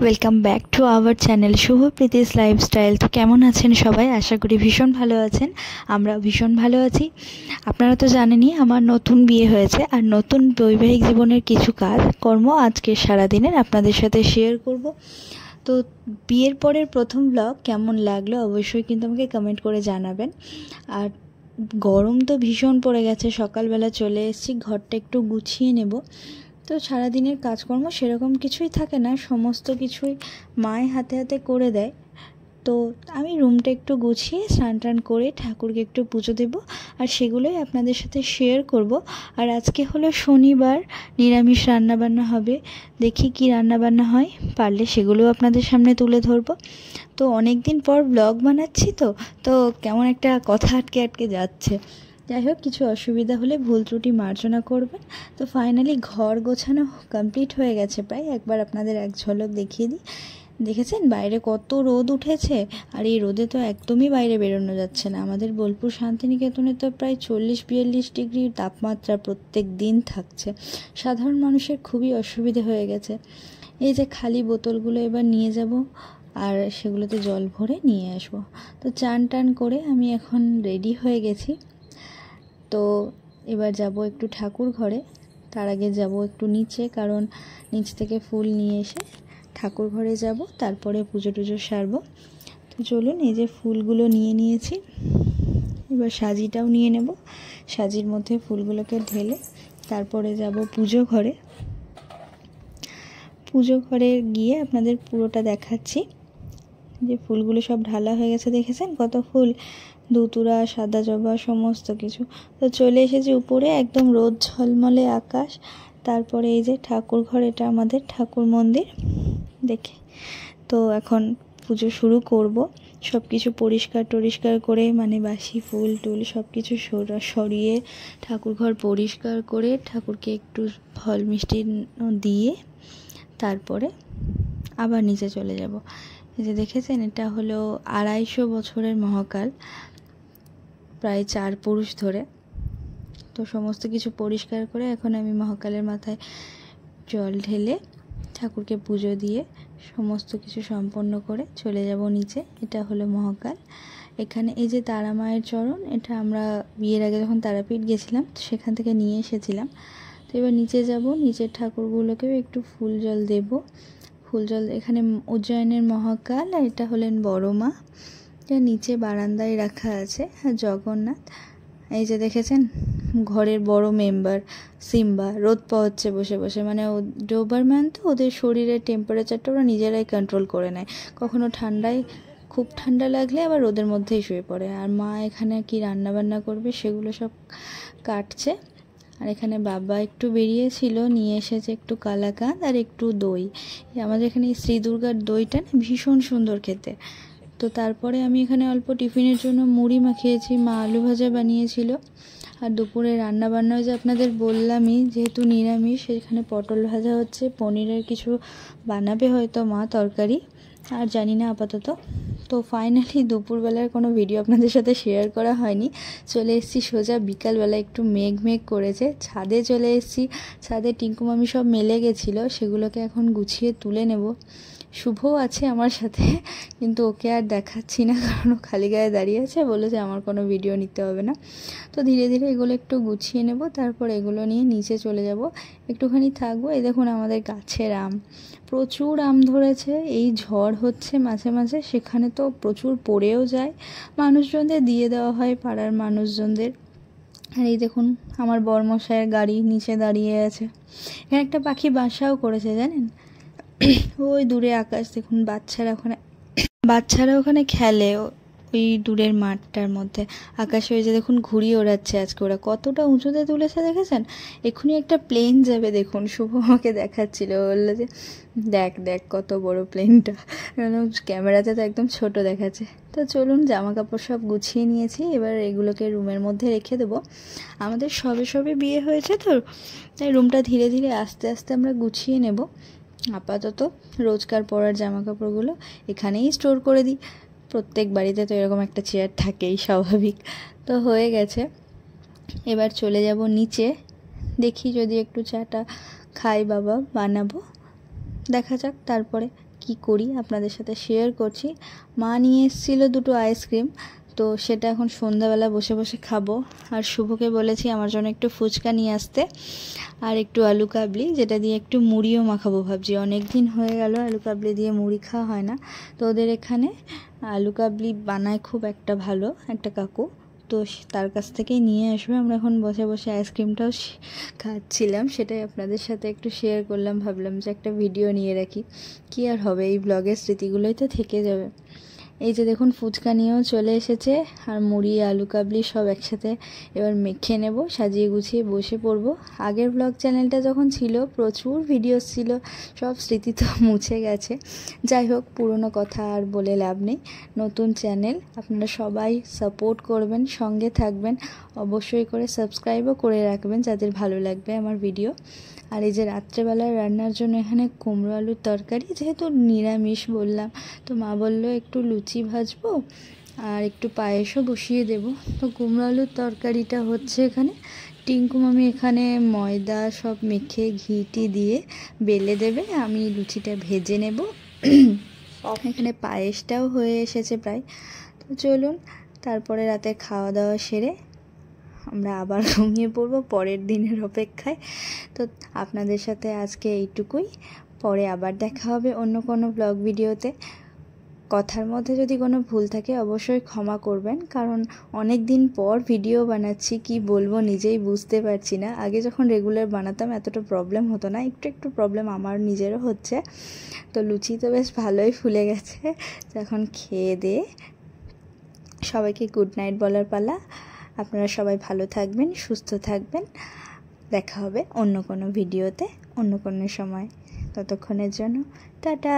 Welcome back to our channel Shubhpreeti's lifestyle. তো কেমন আছেন সবাই? আশা করি ভীষণ ভালো আছেন। আমরা ভীষণ ভালো আছি। আপনারা তো জানেনই আমার নতুন বিয়ে হয়েছে, আর নতুন বৈবাহিক জীবনের কিছু কাজ কর্ম আজকে সারাদিনের আপনাদের সাথে শেয়ার করব। তো বিয়ের পরের প্রথম ব্লগ কেমন লাগলো অবশ্যই কিন্তু আমাকে কমেন্ট করে জানাবেন। আর গরম তো ভীষণ পড়ে গেছে, সকালবেলা চলে এসেছি, ঘরটা একটু গুছিয়ে নেব। তো সারাদিনের কাজকর্ম সেরকম কিছুই থাকে না, সমস্ত কিছুই মায়ের হাতে হাতে করে দেয়। তো আমি রুমটা একটু গুছিয়ে স্নান টান করে ঠাকুরকে একটু পুজো দেব, আর সেগুলোই আপনাদের সাথে শেয়ার করব। আর আজকে হলো শনিবার, নিরামিষ রান্নাবান্না হবে। দেখি কি রান্নাবান্না হয়, পারলে সেগুলোও আপনাদের সামনে তুলে ধরবো। তো অনেক দিন পর ব্লগ বানাচ্ছি, তো কেমন একটা কথা আটকে আটকে যাচ্ছে। যাই হোক, কিছু অসুবিধা হলে ভুল ত্রুটি মার্জনা করবেন। তো ফাইনালি ঘর গোছানো কমপ্লিট হয়ে গেছে প্রায়। একবার আপনাদের এক ঝলক দেখিয়ে দিই। দেখেছেন বাইরে কত রোদ উঠেছে, আর এই রোদে তো একদমই বাইরে বেরোনো যাচ্ছে না। আমাদের বোলপুর শান্তিনিকেতনে তো প্রায় 40-42 ডিগ্রি তাপমাত্রা প্রত্যেক দিন থাকছে। সাধারণ মানুষের খুবই অসুবিধে হয়ে গেছে। এই যে খালি বোতলগুলো এবার নিয়ে যাব, আর সেগুলোতে জল ভরে নিয়ে আসবো। তো চান টান করে আমি এখন রেডি হয়ে গেছি। তো এবার যাব একটু ঠাকুর ঘরে। তার আগে যাব একটু নিচে, কারণ নিচ থেকে ফুল নিয়ে এসে ঠাকুর ঘরে যাব, তারপরে পুজো টুজো সারবো। তো চলুন, এই যে ফুলগুলো নিয়ে নিয়েছি, এবার সাজিটাও নিয়ে নেব। সাজির মধ্যে ফুলগুলোকে ঢেলে তারপরে যাব পুজো ঘরে। পুজো ঘরে গিয়ে আপনাদের পুরোটা দেখাচ্ছি। যে ফুলগুলো সব ঢালা হয়ে গেছে, দেখেছেন কত ফুল, ধুতুরা, সাদা জবা, সমস্ত কিছু। তো চলে এসেছি উপরে, একদম রোদ ঝলমলে আকাশ। তারপরে এই যে ঠাকুর ঘর, এটা আমাদের ঠাকুর মন্দির দেখে। তো এখন পুজো শুরু করব। সব কিছু পরিষ্কার করে, মানে বাসি ফুল টুল সব কিছু সরিয়ে ঠাকুর ঘর পরিষ্কার করে ঠাকুরকে একটু ফল মিষ্টি দিয়ে তারপরে আবার নিচে চলে যাব। এই যে দেখেছেন, এটা হলো 250 বছরের মহাকাল, প্রায় 4 পুরুষ ধরে। তো সমস্ত কিছু পরিষ্কার করে এখন আমি মহাকালের মাথায় জল ঢেলে ঠাকুরকে পুজো দিয়ে সমস্ত কিছু সম্পন্ন করে চলে যাব নিচে। এটা হলো মহাকাল। এখানে এই যে তারা মায়ের চরণ, এটা আমরা বিয়ের আগে যখন তারাপীঠ গেছিলাম সেখান থেকে নিয়ে এসেছিলাম। তো এবার নিচে যাব, নিচের ঠাকুরগুলোকেও একটু ফুল জল দেব। ফুল জল এখানে উজ্জয়নের মহাকাল, আর এটা হলেন বড় মা। এটা নিচে বারান্দায় রাখা আছে। আর জগন্নাথ, এই যে দেখেছেন ঘরের বড় মেম্বার সিম্বা রোদ পোহাচ্ছে বসে বসে, মানে ডোবারম্যান, তো ওদের শরীরের টেম্পারেচারটা ওরা নিজেরাই কন্ট্রোল করে নেয়। কখনো ঠান্ডায় খুব ঠান্ডা লাগলে আবার রোদের মধ্যেই শুয়ে পড়ে। আর মা এখানে কি রান্না বান্না করবে সেগুলো সব কাটছে। আর এখানে বাবা একটু বেরিয়েছিল, নিয়ে এসেছে একটু কালাকাঁদ আর একটু দই। আমাদের এখানে শ্রী দুর্গার দইটা না ভীষণ সুন্দর খেতে। তো তারপরে আমি এখানে অল্প টিফিনের জন্য মুড়ি মাখিয়েছি, মা আলু ভাজা বানিয়েছিল। আর দুপুরে রান্না বান্না যে আপনাদের বললামই, যেহেতু নিরামিষ, সেখানে পটল ভাজা হচ্ছে, পনিরের কিছু বানাবে হয়তো মা তরকারি, আর জানি না আপাতত। তো ফাইনালি দুপুরবেলার কোনো ভিডিও আপনাদের সাথে শেয়ার করা হয়নি। চলে এসেছি সোজা বিকালবেলা, একটু মেঘ মেঘ করেছে, ছাদে চলে এসেছি। ছাদে টিঙ্কু মামি সব মেলে গেছিলো, সেগুলোকে এখন গুছিয়ে তুলে নেব। শুভও আছে আমার সাথে, কিন্তু ওকে আর দেখাচ্ছি না, কারণ ও খালি গায়ে দাঁড়িয়ে আছে, বলেছে আমার কোনো ভিডিও নিতে হবে না। তো ধীরে ধীরে এগুলো একটু গুছিয়ে নেব, তারপর এগুলো নিয়ে নিচে চলে যাব, একটুখানি থাকবো। এই দেখুন আমাদের গাছের আম, প্রচুর আম ধরেছে। এই ঝড় হচ্ছে মাঝে মাঝে, সেখানে তো প্রচুর পড়েও যায়, মানুষজনদের দিয়ে দেওয়া হয়, পাড়ার মানুষজনদের। আর এই দেখুন আমার বরমশাইয়ের গাড়ি নিচে দাঁড়িয়ে আছে। এখানে একটা পাখি বাসাও করেছে জানেন, ওই দূরে আকাশ দেখুন, বাচ্চারা ওখানে খেলে, ওই দূরের মাঠটার মধ্যে। আকাশে ওই যে দেখুন ঘুড়ি ওড়াচ্ছে আজকে, ওরা কতটা উঁচুতে তুলেছে দেখেছেন। এক্ষুনি একটা প্লেন যাবে, দেখুন শুভ আমাকে দেখাচ্ছিল, বললো যে দেখ দেখ কত বড় প্লেনটা। ক্যামেরাতে তো একদম ছোট দেখাচ্ছে। তো চলুন, জামা কাপড় সব গুছিয়ে নিয়েছি, এবার এগুলোকে রুমের মধ্যে রেখে দেবো। আমাদের সবে সবে বিয়ে হয়েছে, তো তাই রুমটা ধীরে ধীরে আস্তে আস্তে আমরা গুছিয়ে নেব। আপাতত রোজকার পরার জামা কাপড়গুলো এখানেই স্টোর করে দিই। প্রত্যেক বাড়িতে তো এরকম একটা চেয়ার থাকেই, স্বাভাবিক। তো হয়ে গেছে, এবার চলে যাব নিচে। দেখি যদি একটু চাটা খাই, বাবা বানাবো, দেখা যাক তারপরে কি করি আপনাদের সাথে শেয়ার করছি। মা নিয়ে এসেছিলো 2টো আইসক্রিম, তো সেটা এখন সন্ধ্যাবেলা বসে বসে খাবো। আর শুভকে বলেছি আমার জন্য একটু ফুচকা নিয়ে আসতে আর একটু আলু কাবলি, যেটা দিয়ে একটু মুড়িও মাখাবো ভাবছি। অনেক দিন হয়ে গেল আলু কাবলি দিয়ে মুড়ি খাওয়া হয় না। তো ওদের এখানে আলু কাবলি বানায় খুব একটা ভালো একটা কাকু, তো তার কাছ থেকেই নিয়ে আসবে। আমরা এখন বসে বসে আইসক্রিমটাও খাচ্ছিলাম, সেটাই আপনাদের সাথে একটু শেয়ার করলাম। ভাবলাম যে একটা ভিডিও নিয়ে রাখি, কি আর হবে, এই ব্লগের স্মৃতিগুলোই তো থেকে যাবে। এই যে দেখুন ফুচকা নিয়েও চলে এসেছে, আর মুড়ি আলু কাবলি সব একসাথে এবার মেখে নেব, সাজিয়ে গুছিয়ে বসে পড়ব। আগের ব্লগ চ্যানেলটা যখন ছিল প্রচুর ভিডিও ছিল, সব স্মৃতি তো মুছে গেছে। যাই হোক, পুরনো কথা আর বলে লাভ নেই। নতুন চ্যানেল, আপনারা সবাই সাপোর্ট করবেন, সঙ্গে থাকবেন, অবশ্যই করে সাবস্ক্রাইবও করে রাখবেন যাদের ভালো লাগবে আমার ভিডিও। আর এই যে রাত্রেবেলায় রান্নার জন্য এখানে কুমড়ো আলুর তরকারি, যেহেতু নিরামিষ বললাম, তো মা বললো একটু লুচি ভাজবো আর একটু পায়েসও বসিয়ে দেব। তো কুমড়ো আলুর তরকারিটা হচ্ছে এখানে, টিঙ্কু মামি এখানে ময়দা সব মেখে ঘিটি দিয়ে বেলে দেবে, আমি লুচিটা ভেজে নেব। এখানে পায়েসটাও হয়ে এসেছে প্রায়। তো চলুন, তারপরে রাতে খাওয়া দাওয়া সেরে আমরা আবার ঘুমিয়ে পড়বো পরের দিনের অপেক্ষায়। তো আপনাদের সাথে আজকে এইটুকুই, পরে আবার দেখা হবে অন্য কোনো ব্লগ ভিডিওতে। কথার মধ্যে যদি কোনো ভুল থাকে অবশ্যই ক্ষমা করবেন, কারণ অনেক দিন পর ভিডিও বানাচ্ছি, কি বলবো নিজেই বুঝতে পারছি না। আগে যখন রেগুলার বানাতাম এতটা প্রবলেম হতো না, একটু একটু প্রবলেম আমার নিজেরও হচ্ছে। তো লুচি তো বেশ ভালোই ফুলে গেছে, এখন খেয়ে দিয়ে সবাইকে গুড নাইট বলার পালা। আপনারা সবাই ভালো থাকবেন, সুস্থ থাকবেন। দেখা হবে অন্য কোনো ভিডিওতে অন্য কোনো সময়। ততক্ষণের জন্য টাটা।